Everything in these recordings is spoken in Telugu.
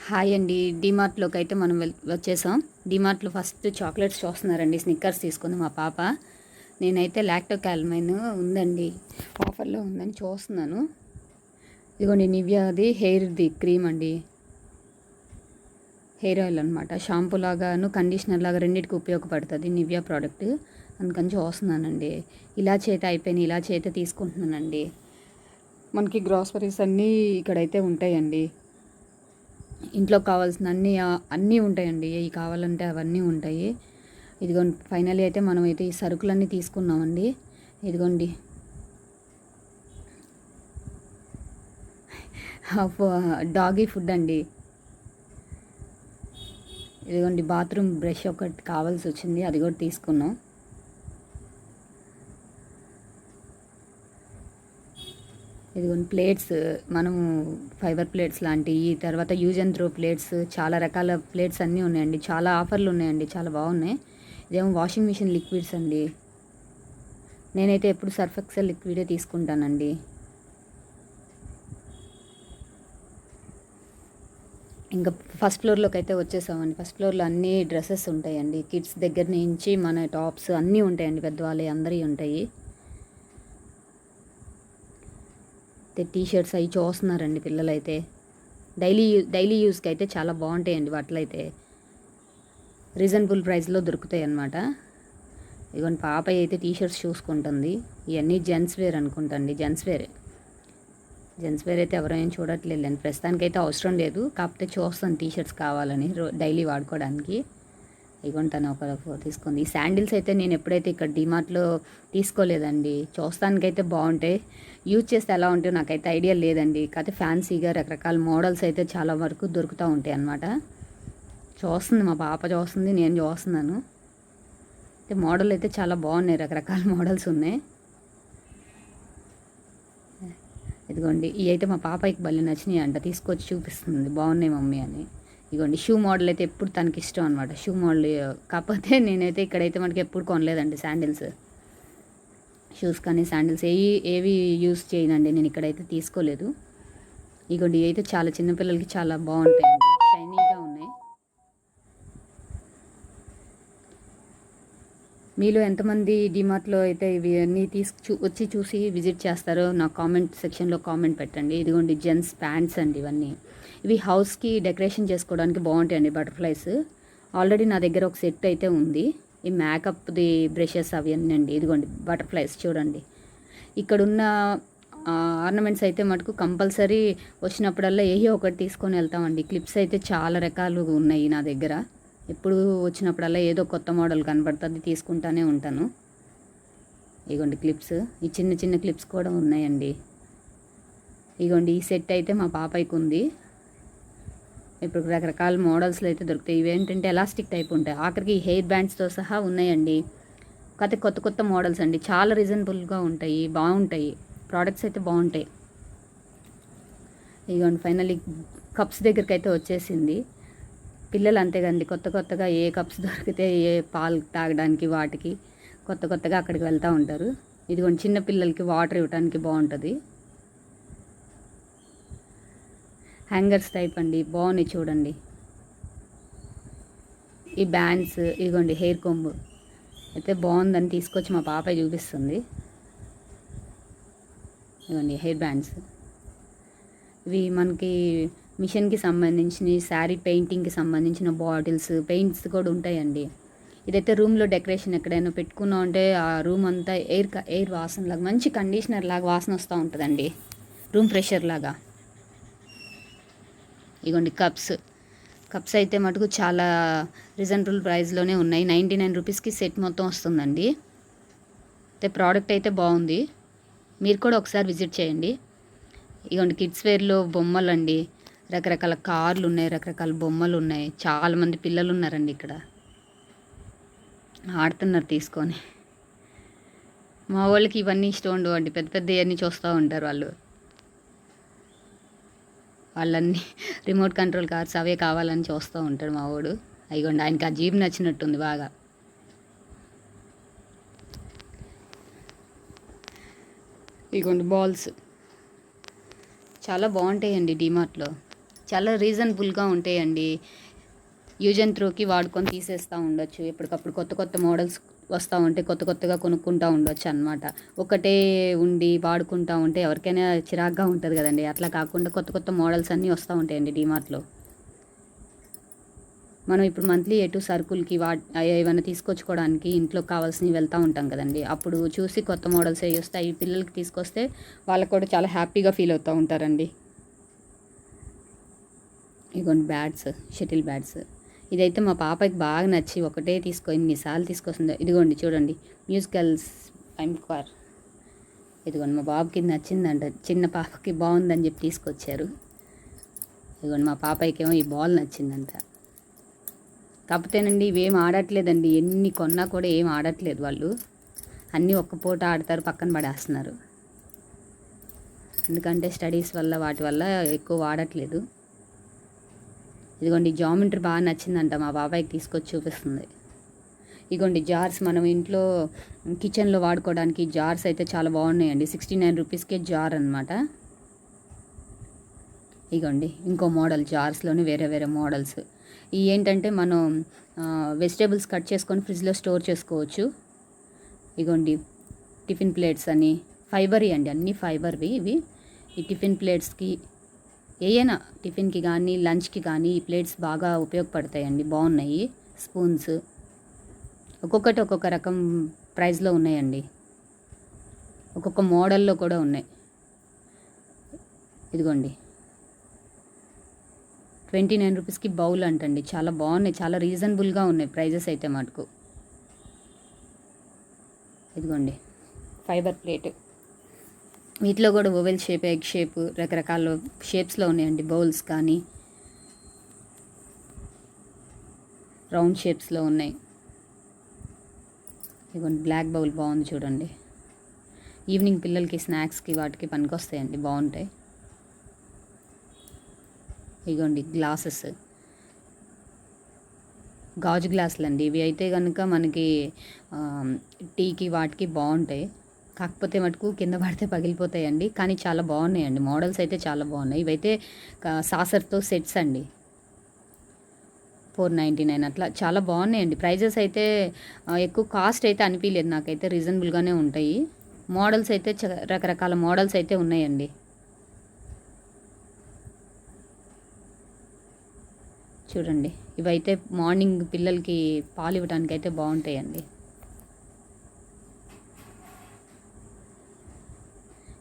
హాయ్ అండి. డీమార్ట్లోకి అయితే మనం వచ్చేసాం. డీమార్ట్లో ఫస్ట్ చాక్లెట్స్ చూస్తున్నారండి. స్నిక్కర్స్ తీసుకుంది మా పాప. నేనైతే లాక్టో క్యాలమైన్ ఉందండి, ఆఫర్లో ఉందని చూస్తున్నాను. ఇదిగోండి నివ్యాది హెయిర్ది క్రీమ్ అండి, హెయిర్ ఆయిల్ అనమాట. షాంపూ లాగాను కండిషనర్ లాగా రెండింటికి ఉపయోగపడుతుంది నివ్యా ప్రోడక్ట్. అందుకని చూస్తున్నానండి. ఇలా చేత అయిపోయినాయి, ఇలా చేత తీసుకుంటున్నానండి. మనకి గ్రాసరీస్ అన్నీ ఇక్కడైతే ఉంటాయండి. ఇంట్లో కావాల్సిన అన్నీ ఉంటాయండి. ఏవి కావాలంటే అవన్నీ ఉంటాయి. ఇదిగోండి ఫైనల్లీ అయితే మనం అయితే ఈ సరుకులన్నీ తీసుకున్నామండి. ఇదిగోండి డాగీ ఫుడ్ అండి. ఇదిగోండి బాత్రూమ్ బ్రష్ ఒకటి కావాల్సి వచ్చింది, అది కూడా తీసుకున్నాం. ఇదిగోండి ప్లేట్స్, మనము ఫైబర్ ప్లేట్స్ లాంటివి, తర్వాత యూజ్ అండ్ త్రో ప్లేట్స్, చాలా రకాల ప్లేట్స్ అన్నీ ఉన్నాయండి. చాలా ఆఫర్లు ఉన్నాయండి, చాలా బాగున్నాయి. ఇదేమో వాషింగ్ మిషన్ లిక్విడ్స్ అండి. నేనైతే ఎప్పుడు సర్ఫ్ ఎక్సెల్ లిక్విడే తీసుకుంటానండి. ఇంకా ఫస్ట్ ఫ్లోర్లోకి అయితే వచ్చేసామండి. ఫస్ట్ ఫ్లోర్లో అన్ని డ్రెస్సెస్ ఉంటాయండి. కిడ్స్ దగ్గర నుంచి మన టాప్స్ అన్నీ ఉంటాయండి, పెద్దవాళ్ళవి అందరివి ఉంటాయి. టీ షర్ట్స్ అవి చూస్తున్నారండి పిల్లలైతే. డైలీ యూస్కి అయితే చాలా బాగుంటాయండి బట్టలు అయితే. రీజనబుల్ ప్రైస్లో దొరుకుతాయి అన్నమాట. ఇదిగోండి పాప అయితే టీ షర్ట్స్ చూసుకుంటుంది. ఇవన్నీ జెంట్స్ వేర్ అనుకుంటండి, జెంట్స్ వేర్ అయితే ఎవరైనా చూడట్లేదు అండి ప్రస్తుతానికైతే. అవసరం లేదు, కాకపోతే చూస్తాను టీ షర్ట్స్ కావాలని డైలీ వాడుకోవడానికి. ఇదిగోండి తను ఒక తీసుకుంది. ఈ శాండిల్స్ అయితే నేను ఎప్పుడైతే ఇక్కడ డిమార్ట్లో తీసుకోలేదండి. చూస్తానికైతే బాగుంటాయి, యూజ్ చేస్తే ఎలా ఉంటాయో నాకైతే ఐడియా లేదండి. కాకపోతే ఫ్యాన్సీగా రకరకాల మోడల్స్ అయితే చాలా వరకు దొరుకుతూ ఉంటాయి అన్నమాట. చూస్తుంది మా పాప, చూస్తుంది, నేను చూస్తున్నాను. అయితే మోడల్ అయితే చాలా బాగున్నాయి, రకరకాల మోడల్స్ ఉన్నాయి. ఇదిగోండి ఇవి అయితే మా పాపకి భలే నచ్చినాయి అంట, తీసుకొచ్చి చూపిస్తుంది బాగున్నాయి మమ్మీ అని. ఇదిగోండి షూ మోడల్ అయితే ఎప్పుడు తనకి ఇష్టం అనమాట, షూ మోడల్. కాకపోతే నేనైతే ఇక్కడైతే మనకి ఎప్పుడు కొనలేదండి శాండిల్స్. షూస్ కానీ శాండిల్స్ ఏవి యూస్ చేయనండి నేను, ఇక్కడైతే తీసుకోలేదు. ఇదిగోండి ఇవి అయితే చాలా చిన్నపిల్లలకి చాలా బాగుంటాయండి, షైనీగా ఉన్నాయి. మీలో ఎంతమంది డిమార్ట్లో అయితే ఇవి అన్నీ వచ్చి చూసి విజిట్ చేస్తారో నాకు కామెంట్ సెక్షన్లో కామెంట్ పెట్టండి. ఇదిగోండి జెంట్స్ ప్యాంట్స్ అండి ఇవన్నీ. ఇవి హౌస్కి డెకరేషన్ చేసుకోవడానికి బాగుంటాయండి, బటర్ఫ్లైస్. ఆల్రెడీ నా దగ్గర ఒక సెట్ అయితే ఉంది. ఈ మేకప్ది బ్రషెస్ అవి అన్నీ అండి. ఇదిగోండి బటర్ఫ్లైస్ చూడండి. ఇక్కడున్న ఆర్నమెంట్స్ అయితే మటుకు కంపల్సరీ వచ్చినప్పుడల్లా ఏయో ఒకటి తీసుకొని వెళ్తామండి. క్లిప్స్ అయితే చాలా రకాలు ఉన్నాయి నా దగ్గర. ఎప్పుడు వచ్చినప్పుడల్లా ఏదో కొత్త మోడల్ కనబడుతుంది, తీసుకుంటానే ఉంటాను. ఇగోండి క్లిప్స్, ఈ చిన్న చిన్న క్లిప్స్ కూడా ఉన్నాయండి. ఇగోండి ఈ సెట్ అయితే మా పాపకి ఉంది. ఇప్పుడు రకరకాల మోడల్స్లో అయితే దొరుకుతాయి. ఇవేంటంటే ఎలాస్టిక్ టైప్ ఉంటాయి, ఆఖరికి హెయిర్ బ్యాండ్స్తో సహా ఉన్నాయండి. కాకపోతే కొత్త కొత్త మోడల్స్ అండి, చాలా రీజనబుల్గా ఉంటాయి, బాగుంటాయి ప్రోడక్ట్స్ అయితే బాగుంటాయి. ఇగోండి ఫైనల్లీ కప్స్ దగ్గరికి అయితే వచ్చేసింది. పిల్లలు అంతే కదండి, కొత్తగా ఏ కప్స్ దొరికితే ఏ పాలు తాగడానికి వాటికి కొత్తగా అక్కడికి వెళ్తూ ఉంటారు. ఇదిగోండి చిన్న పిల్లలకి వాటర్ ఇవ్వడానికి బాగుంటుంది. హ్యాంగర్స్ టైప్ అండి, బాగున్నాయి చూడండి. ఈ బ్యాండ్స్, ఇదిగోండి హెయిర్ కొమ్ము అయితే బాగుందని తీసుకొచ్చి మా పాప చూపిస్తుంది. ఇదిగోండి హెయిర్ బ్యాండ్స్. ఇవి మనకి మిషన్కి సంబంధించిన, శారీ పెయింటింగ్కి సంబంధించిన బాటిల్స్, పెయింట్స్ కూడా ఉంటాయండి. ఇదైతే రూమ్లో డెకరేషన్ ఎక్కడైనా పెట్టుకున్నాం అంటే ఆ రూమ్ అంతా ఎయిర్ వాసన లాగా, మంచి కండిషనర్ లాగా వాసన వస్తూ ఉంటుందండి, రూమ్ ఫ్రెషర్ లాగా. ఇగోండి కప్స్ అయితే మటుకు చాలా రీజనబుల్ ప్రైస్లోనే ఉన్నాయి. 99 రూపీస్కి సెట్ మొత్తం వస్తుందండి. అయితే ప్రోడక్ట్ అయితే బాగుంది, మీరు కూడా ఒకసారి విజిట్ చేయండి. ఇగోండి కిడ్స్ వేర్లో బొమ్మలు అండి, రకరకాల కార్లు ఉన్నాయి, రకరకాల బొమ్మలు ఉన్నాయి. చాలామంది పిల్లలు ఉన్నారండి ఇక్కడ, ఆడుతున్నారు తీసుకొని. మా వాళ్ళకి ఇవన్నీ ఇష్టం ఉండవు అండి, పెద్ద పెద్ద ఇవన్నీ చూస్తూ ఉంటారు వాళ్ళన్నీ రిమోట్ కంట్రోల్ కార్స్ అవే కావాలని చూస్తూ ఉంటాడు మా వాడు. అయిగోండి ఆయనకి ఆ జీప్ నచ్చినట్టుంది బాగా. ఇగోండి బాల్స్ చాలా బాగుంటాయండి డిమార్ట్లో. చాలా రీజనబుల్గా ఉంటాయండి. యూజ్ అండ్ త్రోకి వాడుకొని తీసేస్తూ ఉండొచ్చు. ఎప్పటికప్పుడు కొత్త కొత్త మోడల్స్ వస్తూ ఉంటే కొత్త కొత్తగా కొనుక్కుంటూ ఉండొచ్చు అనమాట. ఒకటే ఉండి వాడుకుంటూ ఉంటే ఎవరికైనా చిరాగ్గా ఉంటుంది కదండి. అట్లా కాకుండా కొత్త కొత్త మోడల్స్ అన్నీ వస్తూ ఉంటాయండి డీమార్ట్లో. మనం ఇప్పుడు మంత్లీ ఎటు సరుకులకి ఏమైనా తీసుకొచ్చుకోవడానికి ఇంట్లో కావాల్సినవి వెళ్తూ ఉంటాం కదండి. అప్పుడు చూసి కొత్త మోడల్స్ ఏ వస్తాయి పిల్లలకి తీసుకొస్తే వాళ్ళకు కూడా చాలా హ్యాపీగా ఫీల్ అవుతూ ఉంటారండి. ఇదిగోండి బ్యాట్స్, షటిల్ బ్యాట్స్. ఇదైతే మా పాపకి బాగా నచ్చి ఒకటే ఎన్నిసార్లు తీసుకొస్తుందో. ఇదిగోండి చూడండి, మ్యూజికల్స్ ఎంక్వైర్. ఇదిగోండి మా బాబుకి నచ్చిందంట, చిన్న పాపకి బాగుందని చెప్పి తీసుకొచ్చారు. ఇదిగోండి మా పాపకి ఏమో ఈ బాల్ నచ్చిందంట. కాకపోతేనండి ఇవేం ఆడట్లేదండి, ఎన్ని కొన్నా కూడా ఏం ఆడట్లేదు వాళ్ళు. అన్నీ ఒక్క పూట ఆడతారు, పక్కన పడేస్తున్నారు. ఎందుకంటే స్టడీస్ వల్ల వాటి వల్ల ఎక్కువ వాడట్లేదు. ఇదిగోండి జామెంట్రీ బాగా నచ్చిందంట, మా బాబాయ్కి తీసుకొచ్చి చూపిస్తుంది. ఇదిగోండి జార్స్, మనం ఇంట్లో కిచెన్లో వాడుకోవడానికి జార్స్ అయితే చాలా బాగున్నాయండి. 69 రూపీస్కే జార్ అనమాట. ఇదిగోండి ఇంకో మోడల్ జార్స్లోనే వేరే వేరే మోడల్స్. ఇవి ఏంటంటే మనం వెజిటేబుల్స్ కట్ చేసుకొని ఫ్రిడ్జ్లో స్టోర్ చేసుకోవచ్చు. ఇదిగోండి టిఫిన్ ప్లేట్స్ అని ఫైబర్వి అండి, అన్నీ ఫైబర్వి ఇవి. ఈ టిఫిన్ ప్లేట్స్కి ఏయైనా టిఫిన్కి కానీ లంచ్కి కానీ ఈ ప్లేట్స్ బాగా ఉపయోగపడతాయండి, బాగున్నాయి. స్పూన్స్ ఒక్కొక్కటి ఒక్కొక్క రకం ప్రైస్లో ఉన్నాయండి, ఒక్కొక్క మోడల్లో కూడా ఉన్నాయి. ఇదిగోండి 29 రూపీస్కి బౌల్ అంటండి, చాలా బాగున్నాయి, చాలా రీజనబుల్గా ఉన్నాయి ప్రైజెస్ అయితే మటుకు. ఇదిగోండి ఫైబర్ ప్లేట్, వీటిలో కూడా ఓవెల్ షేప్, ఎగ్ షేప్, రకరకాల షేప్స్లో ఉన్నాయండి. బౌల్స్ కానీ రౌండ్ షేప్స్లో ఉన్నాయి. ఇదిగోండి బ్లాక్ బౌల్ బాగుంది చూడండి, ఈవినింగ్ పిల్లలకి స్నాక్స్కి వాటికి పనికొస్తాయండి, బాగుంటాయి. ఇదిగోండి గ్లాసెస్, గాజు గ్లాసులు అండి ఇవి. అయితే కనుక మనకి టీకి వాటికి బాగుంటాయి. కాకపోతే మటుకు కింద పడితే పగిలిపోతాయండి, కానీ చాలా బాగున్నాయండి. మోడల్స్ అయితే చాలా బాగున్నాయి. ఇవైతే సాసర్తో సెట్స్ అండి, 499 అట్లా, చాలా బాగున్నాయండి. ప్రైజెస్ అయితే ఎక్కువ కాస్ట్ అయితే అనిపించలేదు నాకైతే, రీజనబుల్గానే ఉంటాయి. మోడల్స్ అయితే రకరకాల మోడల్స్ అయితే ఉన్నాయండి. చూడండి ఇవైతే మార్నింగ్ పిల్లలకి పాలు ఇవ్వడానికి అయితే బాగుంటాయండి.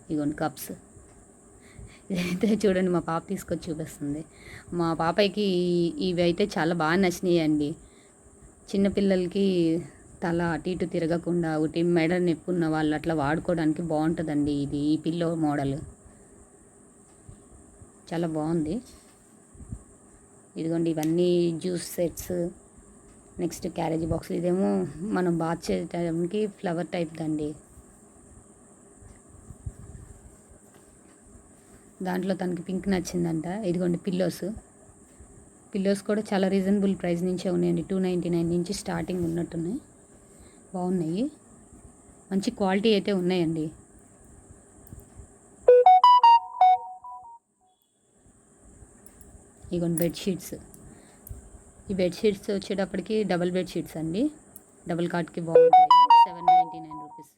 ఇదిగోండి కప్స్, ఇదైతే చూడండి మా పాప తీసుకొచ్చి చూపిస్తుంది. మా పాపకి ఇవి అయితే చాలా బాగా నచ్చినాయి అండి. చిన్నపిల్లలకి తల అటు ఇటు తిరగకుండా ఒకటి మెడ నొప్పి ఉన్న వాళ్ళు అట్లా వాడుకోవడానికి బాగుంటుందండి. ఇది ఈ పిల్లో మోడల్ చాలా బాగుంది. ఇదిగోండి ఇవన్నీ juice sets, next carriage box. ఇదేమో మనం బాత్ చేయడానికి ఫ్లవర్ టైప్ దండి. దాంట్లో తనకి పింక్ నచ్చిందంట. ఇదిగోండి పిల్లోస్ కూడా చాలా రీజనబుల్ ప్రైస్ నుంచే ఉన్నాయండి. 299 నుంచి స్టార్టింగ్ ఉన్నట్టున్నాయి, బాగున్నాయి, మంచి క్వాలిటీ అయితే ఉన్నాయండి. ఇదిగోండి బెడ్షీట్స్, ఈ బెడ్షీట్స్ వచ్చేటప్పటికి డబుల్ బెడ్షీట్స్ అండి, డబుల్ కాట్కి బాగుంటాయి. 799 రూపీస్.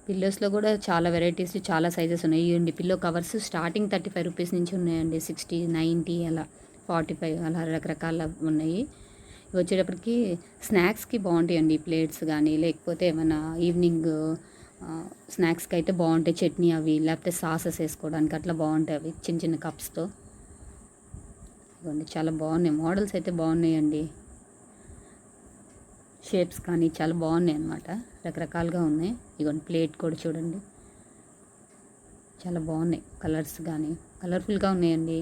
పిల్లోస్లో కూడా చాలా వెరైటీస్, చాలా సైజెస్ ఉన్నాయి. ఇవ్వండి పిల్లో కవర్స్ స్టార్టింగ్ 35 రూపీస్ నుంచి ఉన్నాయండి. 60, 90 అలా, 45 అలా రకరకాల ఉన్నాయి. ఇవి వచ్చేటప్పటికి స్నాక్స్కి బాగుంటాయండి, ప్లేట్స్ కానీ లేకపోతే ఏమైనా ఈవినింగ్ స్నాక్స్కి అయితే బాగుంటాయి. చట్నీ అవి లేకపోతే సాసెస్ వేసుకోవడానికి అట్లా బాగుంటాయి అవి, చిన్న చిన్న కప్స్తో. ఇవ్వండి చాలా బాగున్నాయి, మోడల్స్ అయితే బాగున్నాయండి. షేప్స్ కానీ చాలా బాగున్నాయి అన్నమాట, రకరకాలుగా ఉన్నాయి. ఇదిగోండి ప్లేట్ కూడా చూడండి చాలా బాగున్నాయి, కలర్స్ కానీ కలర్ఫుల్గా ఉన్నాయండి.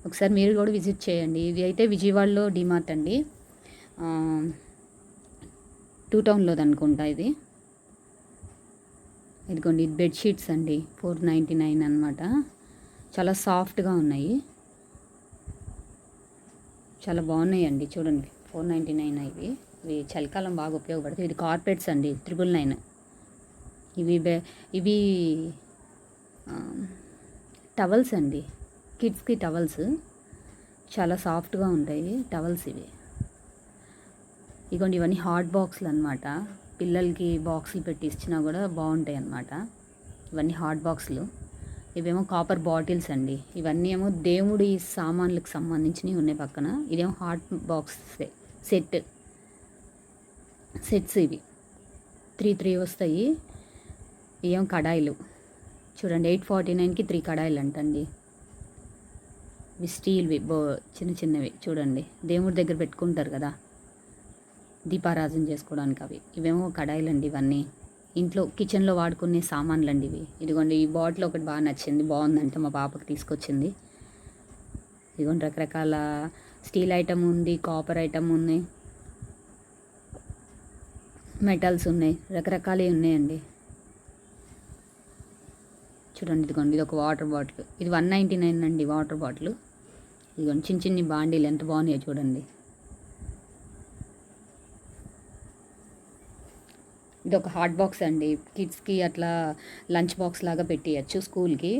ఒకసారి మీరు కూడా విజిట్ చేయండి. ఇది అయితే విజయవాడలో డిమార్ట్ అండి, 2 టౌన్లోది అనుకుంటా ఇది. ఇదిగోండి ఇది బెడ్షీట్స్ అండి, 499 అనమాట, చాలా సాఫ్ట్గా ఉన్నాయి, చాలా బాగున్నాయండి. చూడండి 499 ఇవి చలికాలం బాగా ఉపయోగపడుతుంది. ఇది కార్పెట్స్ అండి, 999. ఇవి టవల్స్ అండి, కిడ్స్కి టవల్స్ చాలా సాఫ్ట్గా ఉంటాయి టవల్స్ ఇవి. ఇదిగోండి ఇవన్నీ హాట్ బాక్స్లు అనమాట, పిల్లలకి బాక్సులు పెట్టి ఇచ్చినా కూడా బాగుంటాయి అన్నమాట. ఇవన్నీ హాట్ బాక్స్లు. ఇవేమో కాపర్ బాటిల్స్ అండి, ఇవన్నీ ఏమో దేవుడి సామాన్లకు సంబంధించినవి ఉన్నాయి పక్కన. ఇదేమో హాట్ బాక్స్ సెట్స్ ఇవి 3 వస్తాయి. ఇవేమో కడాయిలు చూడండి, 849కి 3 కడాయిలు అంటండి. ఇవి స్టీల్వి చిన్నవి చూడండి, దేవుడి దగ్గర పెట్టుకుంటారు కదా దీపారాధన చేసుకోవడానికి అవి. ఇవేమో కడాయిలు అండి, ఇవన్నీ ఇంట్లో కిచెన్లో వాడుకునే సామాన్లు అండి ఇవి. ఇదిగోండి ఈ బాటిల్ ఒకటి బాగా నచ్చింది, బాగుందంటే మా పాపకి తీసుకొచ్చింది. ఇదిగోండి రకరకాల స్టీల్ ఐటమ్ ఉంది, కాపర్ ఐటమ్ ఉన్నాయి, మెటల్స్ ఉన్నాయి, రకరకాలవి ఉన్నాయండి. చూడండి ఇదిగోండి ఇది ఒక వాటర్ బాటిల్, ఇది 199 అండి వాటర్ బాటిల్. ఇదిగోండి చిన్ని బాండీలు ఎంత బాగున్నాయో చూడండి. ఇది ఒక హాట్ బాక్స్ అండి, కిడ్స్కి అట్లా లంచ్ బాక్స్ లాగా పెట్టియచ్చు స్కూల్కి.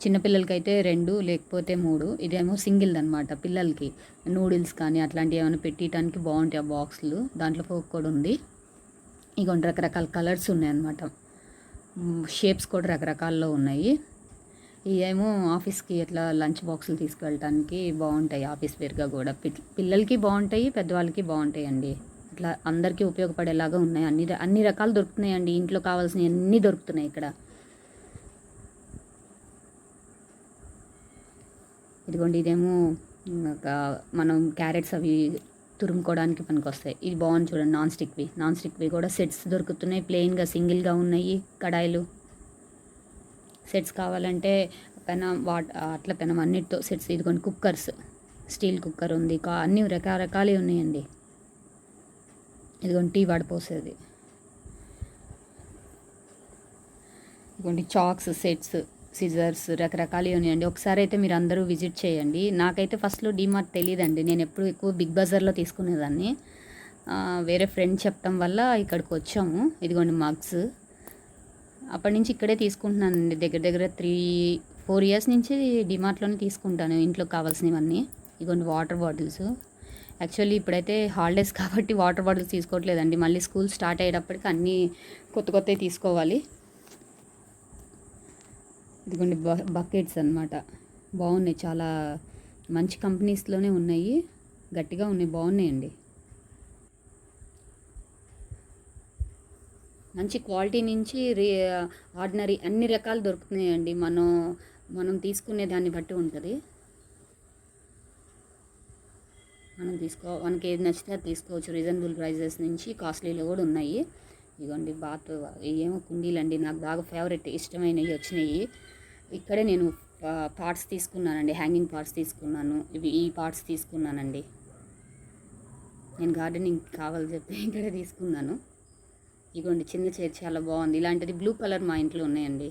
చిన్నపిల్లలకి అయితే 2 లేకపోతే 3. ఇదేమో సింగిల్ అనమాట, పిల్లలకి నూడిల్స్ కానీ అట్లాంటివి ఏమైనా పెట్టడానికి బాగుంటాయి ఆ బాక్సులు. దాంట్లో ఫోక్ కూడా ఉంది. ఇగోండి రకరకాల కలర్స్ ఉన్నాయన్నమాట, షేప్స్ కూడా రకరకాల్లో ఉన్నాయి. ఇవేమో ఆఫీస్కి అట్లా లంచ్ బాక్సులు తీసుకెళ్ళటానికి బాగుంటాయి, ఆఫీస్ వేర్గా కూడా. పిల్లలకి బాగుంటాయి, పెద్దవాళ్ళకి బాగుంటాయి అండి. అట్లా అందరికీ ఉపయోగపడేలాగా ఉన్నాయి. అన్ని రకాలు దొరుకుతున్నాయండి, ఇంట్లో కావాల్సినవి అన్నీ దొరుకుతున్నాయి ఇక్కడ. ఇదిగోండి ఇదేమో మనం క్యారెట్స్ అవి తురుముకోవడానికి పనికి వస్తాయి. ఇది బాగుంది చూడండి, నాన్ స్టిక్వి కూడా సెట్స్ దొరుకుతున్నాయి, ప్లెయిన్గా సింగిల్గా ఉన్నాయి కడాయిలు. సెట్స్ కావాలంటే అట్లా పెనం అన్నిటితో సెట్స్. ఇదిగోండి కుక్కర్స్, స్టీల్ కుక్కర్ ఉంది, అన్ని రకరకాలు ఉన్నాయండి. ఇదిగోండి టీ వడపోసేది. ఇదిగోండి చాక్స్ సెట్స్, సిజర్స్ రకరకాలు ఉన్నాయండి. ఒకసారి అయితే మీరు అందరూ విజిట్ చేయండి. నాకైతే ఫస్ట్లో డీమార్ట్ తెలియదండి, నేను ఎప్పుడు ఎక్కువ బిగ్ బజార్లో తీసుకునేదాన్ని. వేరే ఫ్రెండ్ చెప్పడం వల్ల ఇక్కడికి వచ్చాము. ఇదిగోండి మగ్స్, అప్పటి నుంచి ఇక్కడే తీసుకుంటున్నానండి. దగ్గర 3-4 ఇయర్స్ నుంచి డీమార్ట్లోనే తీసుకుంటాను ఇంట్లో కావాల్సినవన్నీ. ఇదిగోండి వాటర్ బాటిల్స్. యాక్చువల్లీ ఇప్పుడైతే హాలిడేస్ కాబట్టి వాటర్ బాటిల్స్ తీసుకోవట్లేదండి, మళ్ళీ స్కూల్ స్టార్ట్ అయ్యేటప్పటికి అన్నీ కొత్తవి తీసుకోవాలి. ఇదిగోండి బకెట్స్ అనమాట, బాగున్నాయి, చాలా మంచి కంపెనీస్లోనే ఉన్నాయి, గట్టిగా ఉన్నాయి, బాగున్నాయండి. మంచి క్వాలిటీ నుంచి ఆర్డినరీ అన్ని రకాలు దొరుకుతున్నాయండి. మనం తీసుకునే దాన్ని బట్టి ఉంటుంది. మనకి ఏది నచ్చితే అది తీసుకోవచ్చు. రీజనబుల్ ప్రైజెస్ నుంచి కాస్ట్లీలో కూడా ఉన్నాయి. ఇదిగోండి ఏమో కుండీలు అండి, నాకు బాగా ఫేవరెట్ ఇష్టమైనవి వచ్చినాయి. ఇక్కడే నేను పార్ట్స్ తీసుకున్నానండి, హ్యాంగింగ్ పార్ట్స్ తీసుకున్నాను. ఈ పార్ట్స్ తీసుకున్నానండి, నేను గార్డెనింగ్ కావాలని చెప్పి ఇక్కడే తీసుకున్నాను. ఇదిగోండి చిన్న చైర్ చాలా బాగుంది, ఇలాంటిది బ్లూ కలర్ మా ఇంట్లో ఉన్నాయండి.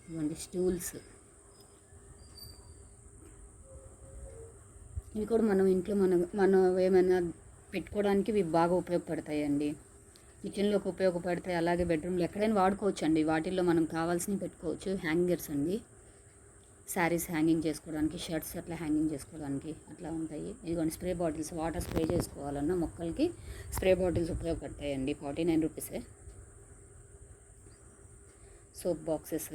ఇదిగోండి స్టూల్స్, ఇవి కూడా మనం ఇంట్లో మనం ఏమైనా పెట్టుకోవడానికి ఇవి బాగా ఉపయోగపడతాయండి, కిచెన్లోకి ఉపయోగపడతాయి. అలాగే బెడ్రూమ్లో ఎక్కడైనా వాడుకోవచ్చు అండి, వాటిల్లో మనం కావాల్సినవి పెట్టుకోవచ్చు. హ్యాంగర్స్ అండి, శారీస్ హ్యాంగింగ్ చేసుకోవడానికి, షర్ట్స్ అట్లా హ్యాంగింగ్ చేసుకోవడానికి అట్లా ఉంటాయి. ఇదిగోండి స్ప్రే బాటిల్స్, వాటర్ స్ప్రే చేసుకోవాలన్నా మొక్కలకి స్ప్రే బాటిల్స్ ఉపయోగపడతాయండి, 49 రూపీసే. సోప్ బాక్సెస్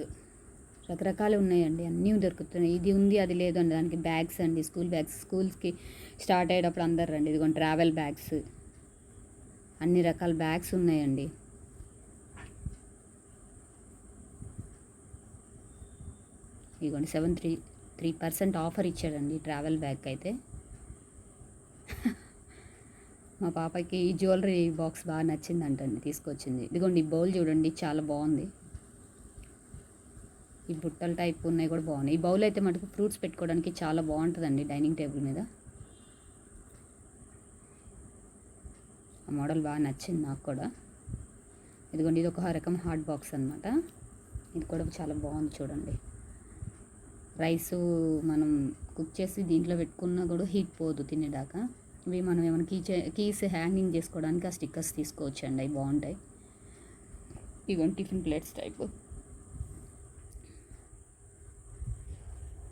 రకరకాలు ఉన్నాయండి, అన్నీ దొరుకుతున్నాయి. ఇది ఉంది అది లేదు అండి. దానికి బ్యాగ్స్ అండి, స్కూల్ బ్యాగ్స్, స్కూల్స్కి స్టార్ట్ అయ్యేటప్పుడు అందరు రండి. ఇదిగోండి ట్రావెల్ బ్యాగ్స్, అన్ని రకాల బ్యాగ్స్ ఉన్నాయండి. ఇదిగోండి 3% ఆఫర్ ఇచ్చాడండి ట్రావెల్ బ్యాగ్ అయితే. మా పాపకి ఈ జ్యువెలరీ బాక్స్ బాగా నచ్చిందంటండి, తీసుకొచ్చింది. ఇదిగోండి ఈ బౌల్ చూడండి, చాలా బాగుంది. ఈ బుట్టల టైప్ ఉన్నాయి కూడా బాగున్నాయి. ఈ బౌల్ అయితే మటుకు ఫ్రూట్స్ పెట్టుకోవడానికి చాలా బాగుంటుందండి డైనింగ్ టేబుల్ మీద. ఆ మోడల్ బాగా నచ్చింది నాకు కూడా. ఇదిగోండి ఇది ఒక రకం హాట్ బాక్స్ అనమాట, ఇది కూడా చాలా బాగుంది చూడండి. రైసు మనం కుక్ చేసి దీంట్లో పెట్టుకున్నా కూడా హీట్ పోదు తినేదాకా. ఇవి మనం ఏమైనా కీస్ హ్యాంగింగ్ చేసుకోవడానికి ఆ స్టిక్కర్స్ తీసుకోవచ్చు అండి, అవి బాగుంటాయి. ఇవన్నీ టిఫిన్ ప్లేట్స్ టైపు.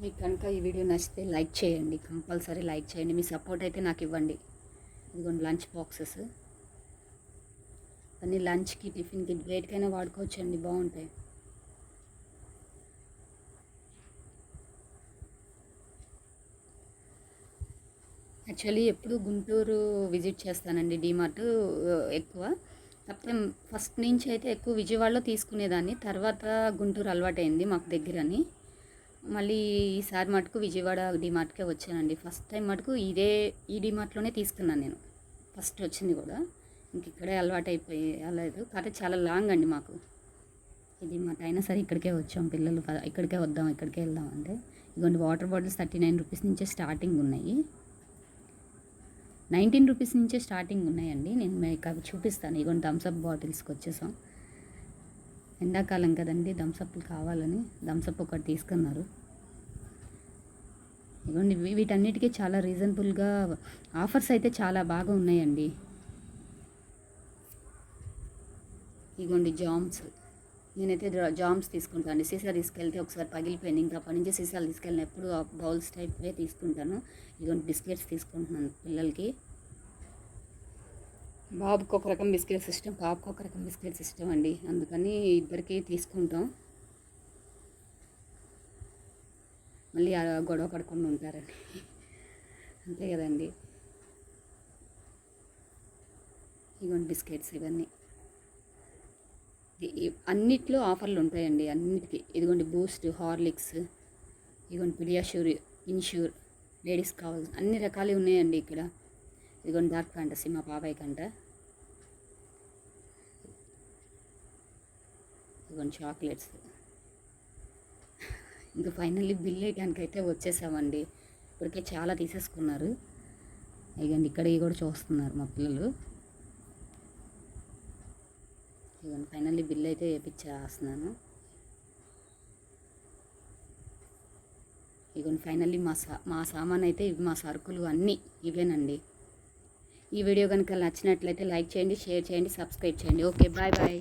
మీకు కనుక ఈ వీడియో నచ్చితే లైక్ చేయండి, కంపల్సరీ లైక్ చేయండి. మీ సపోర్ట్ అయితే నాకు ఇవ్వండి. ఇదిగోండి లంచ్ బాక్సెస్, అన్నీ లంచ్కి టిఫిన్కి వేటికైనా వాడుకోవచ్చు అండి, బాగుంటాయి. యాక్చువల్లీ ఎప్పుడు గుంటూరు విజిట్ చేస్తానండి, డీమార్ట్ ఎక్కువ. కాకపోతే ఫస్ట్ నుంచి అయితే ఎక్కువ విజయవాడలో తీసుకునేదాన్ని, తర్వాత గుంటూరు అలవాటైంది మాకు దగ్గరని. మళ్ళీ ఈసారి మటుకు విజయవాడ డీమార్ట్కే వచ్చానండి. ఫస్ట్ టైం మటుకు ఈ డీమార్ట్లోనే తీసుకున్నాను నేను, ఫస్ట్ వచ్చింది కూడా. ఇంక ఇక్కడే అలవాటు అయిపోయి అలేదు, కాకపోతే చాలా లాంగ్ అండి మాకు ఈ డీమార్ట్. అయినా సరే ఇక్కడికే వచ్చాం, పిల్లలు ఇక్కడికే వద్దాం ఇక్కడికే వెళ్దాం అంటే. ఇదిగోండి వాటర్ బాటిల్స్ 39 రూపీస్ నుంచే స్టార్టింగ్ ఉన్నాయి, 19 రూపీస్ నుంచే స్టార్టింగ్ ఉన్నాయండి. నేను మీకు అవి చూపిస్తాను. ఇదిగోండి థమ్స్అప్ బాటిల్స్కి వచ్చేసాం. ఎండాకాలం కదండి, థమ్స్అప్లు కావాలని థమ్స్అప్ ఒకటి తీసుకున్నారు. ఇదిగోండి వీటన్నిటికీ చాలా రీజనబుల్గా ఆఫర్స్ అయితే చాలా బాగా ఉన్నాయండి. ఇదిగోండి జామ్స్, నేనైతే జామ్స్ తీసుకుంటాను. సీసా తీసుకెళ్తే ఒకసారి పగిలిపోయింది, ఇంకా అప్పటి నుంచి సీసాలు తీసుకెళ్ళిన ఎప్పుడు బౌల్స్ టైప్వే తీసుకుంటాను. ఇదిగోండి బిస్కెట్స్ తీసుకుంటున్నాను పిల్లలకి. బాబుకి ఒక రకం బిస్కెట్స్ ఇష్టం, పాపకు ఒక రకం బిస్కెట్స్ ఇష్టం అండి, అందుకని ఇద్దరికి తీసుకుంటాం. మళ్ళీ గొడవ పడకుండా ఉంటారండి, అంతే కదండి. ఇదిగోండి బిస్కెట్స్ ఇవన్నీ, అన్నిట్లో ఆఫర్లు ఉంటాయండి అన్నిటికీ. ఇదిగోండి బూస్ట్, హార్లిక్స్, ఇదిగోండి పిడియాష్యూర్, ఇన్ష్యూర్, లేడీస్ కావాలి అన్ని రకాలు ఉన్నాయండి ఇక్కడ. ఇదిగోండి డార్క్ ఫ్యాంటసీ మా బాబాయ్ కంట. ఇదిగోండి చాక్లెట్స్. ఇంకా ఫైనల్లీ బిల్ వేయడానికైతే వచ్చేసామండి. ఇప్పటికే చాలా తీసేసుకున్నారు. ఇదిగోండి ఇక్కడ కూడా చూస్తున్నారు మా పిల్లలు. ఇదిగోండి ఫైనల్లీ బిల్ అయితే వేయించేస్తున్నాను. ఇదిగోండి ఫైనల్లీ మా సామాన్ అయితే ఇవి, మా సరుకులు అన్నీ ఇవేనండి. ఈ వీడియో కనుక నచ్చినట్లయితే లైక్ చేయండి, షేర్ చేయండి, సబ్స్క్రైబ్ చేయండి. Okay, bye bye.